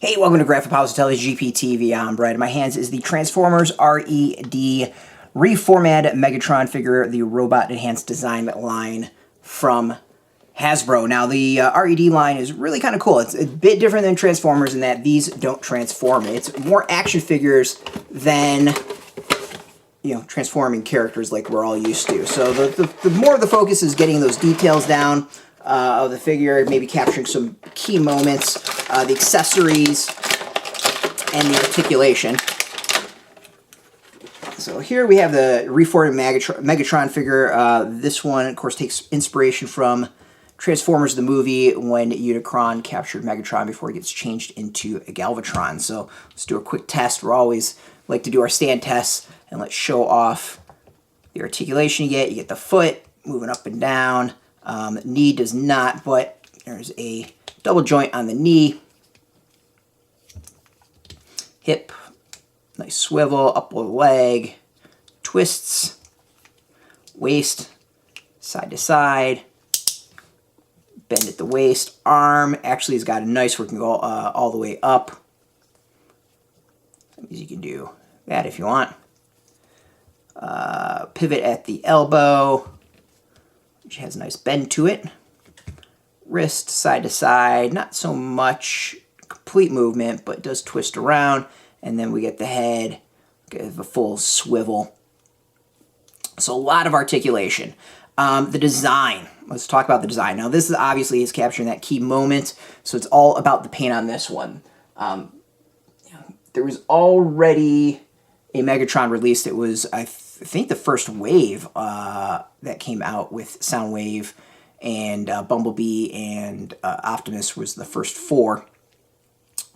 Hey, welcome to Graphic Hospitality GPTV. I'm Brad. In my hands is the Transformers R.E.D. Reformatted Megatron figure, the Robot Enhanced Design line from Hasbro. Now, the R.E.D. line is really kind of cool. It's a bit different than Transformers in that these don't transform. It's more action figures than, you know, transforming characters like we're all used to. So the more of the focus is getting those details down of the figure, maybe capturing some key moments, the accessories, and the articulation. So here we have the Reformating Megatron figure. This one, of course, takes inspiration from Transformers the movie when Unicron captured Megatron before he gets changed into a Galvatron. So let's do a quick test. We always like to do our stand tests, and let's show off the articulation you get. You get the foot moving up and down. Knee does not, but there's a double joint on the knee. Hip, nice swivel, upper leg, twists, waist, side to side, bend at the waist. Arm actually has got a nice where it can go all the way up. That means you can do that if you want. Pivot at the elbow, which has a nice bend to it. Wrist, side to side, not so much complete movement, but does twist around. And then we get the head, get the full swivel. So a lot of articulation. The design, let's talk about the design. Now this is obviously is capturing that key moment, so it's all about the paint on this one. There was already a Megatron release that was, I think, the first wave that came out with Soundwave, and Bumblebee and Optimus was the first four.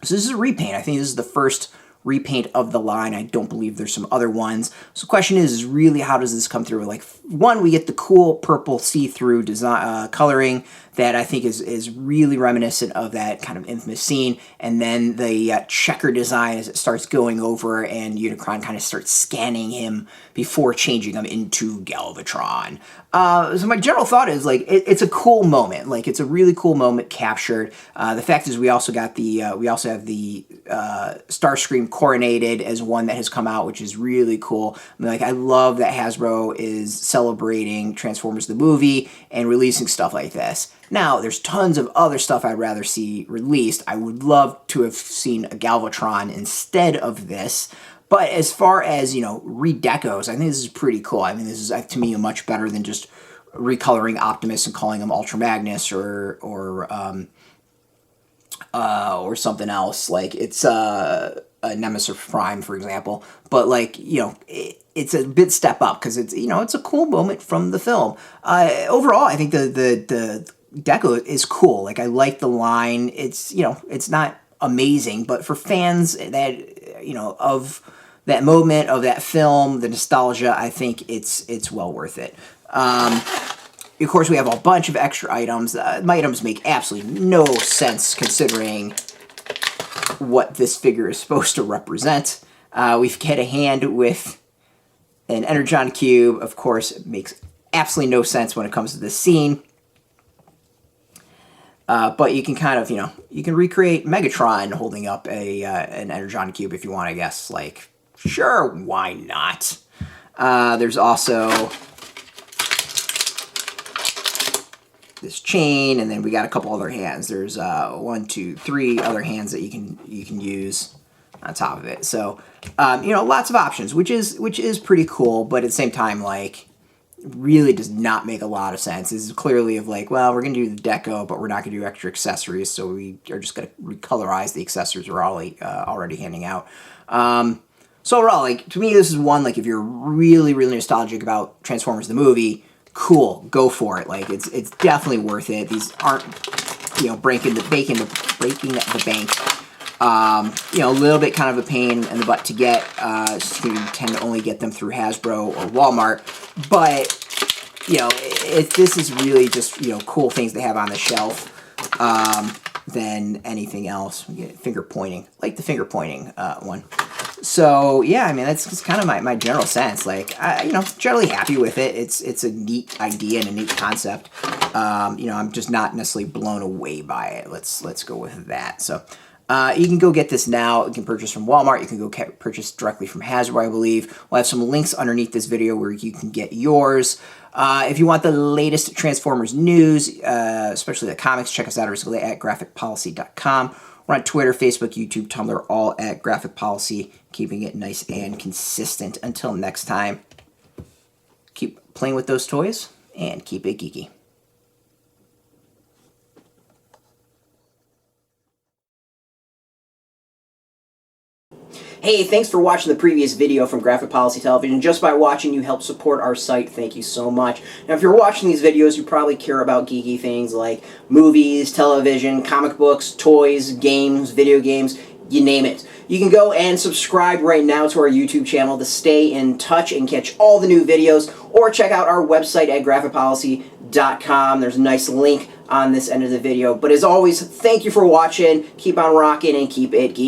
So this is a repaint. I think this is the first repaint of the line. I don't believe there's some other ones. So the question is really how does this come through? Like, one, we get the cool purple see-through design coloring that I think is really reminiscent of that kind of infamous scene, and then the checker design as it starts going over and Unicron kind of starts scanning him before changing him into Galvatron. So my general thought is, like, it's a cool moment. Like, it's a really cool moment captured. The fact is we also got the we also have the Starscream coronated as one that has come out, which is really cool. I mean, like, I love that Hasbro is celebrating Transformers the movie and releasing stuff like this. Now, there's tons of other stuff I'd rather see released. I would love to have seen a Galvatron instead of this. But as far as, you know, redecos, I think this is pretty cool. I mean, this is, to me, much better than just recoloring Optimus and calling him Ultra Magnus or something else. Like, it's a Nemesis Prime, for example. But, like, you know, it's a bit step up because it's, you know, it's a cool moment from the film. Overall, I think the deco is cool. Like, I like the line. It's, you know, it's not amazing, but for fans that, you know, of that moment, of that film, the nostalgia, I think it's well worth it. Of course, we have a bunch of extra items. My items make absolutely no sense considering what this figure is supposed to represent. We've got a hand with an Energon cube. Of course, it makes absolutely no sense when it comes to this scene. But you can kind of, you know, you can recreate Megatron holding up an Energon cube if you want, I guess. Like, sure, why not? There's also this chain, and then we got a couple other hands. There's 1, 2, 3 other hands that you can use on top of it. So, you know, lots of options, which is pretty cool. But at the same time, like, really does not make a lot of sense. This is clearly of like, well, we're going to do the deco, but we're not going to do extra accessories, so we are just going to recolorize the accessories we're already handing out. So overall, like, to me, this is one, like, if you're really, really nostalgic about Transformers the movie, cool, go for it. Like, it's definitely worth it. These aren't, you know, breaking the bank. You know, a little bit kind of a pain in the butt to get. You tend to only get them through Hasbro or Walmart. But, you know, this is really just, you know, cool things they have on the shelf than anything else. We get finger pointing, like the finger pointing one. So, yeah, I mean, that's kind of my general sense. Like, you know, generally happy with it. It's a neat idea and a neat concept. You know, I'm just not necessarily blown away by it. Let's go with that. So, You can go get this now. You can purchase from Walmart. You can go purchase directly from Hasbro, I believe. We'll have some links underneath this video where you can get yours. If you want the latest Transformers news, especially the comics, check us out recently at graphicpolicy.com. We're on Twitter, Facebook, YouTube, Tumblr, all at Graphic Policy, keeping it nice and consistent. Until next time, keep playing with those toys and keep it geeky. Hey, thanks for watching the previous video from Graphic Policy Television. Just by watching, you help support our site. Thank you so much. Now, if you're watching these videos, you probably care about geeky things like movies, television, comic books, toys, games, video games, you name it. You can go and subscribe right now to our YouTube channel to stay in touch and catch all the new videos, or check out our website at graphicpolicy.com. There's a nice link on this end of the video. But as always, thank you for watching. Keep on rocking and keep it geeky.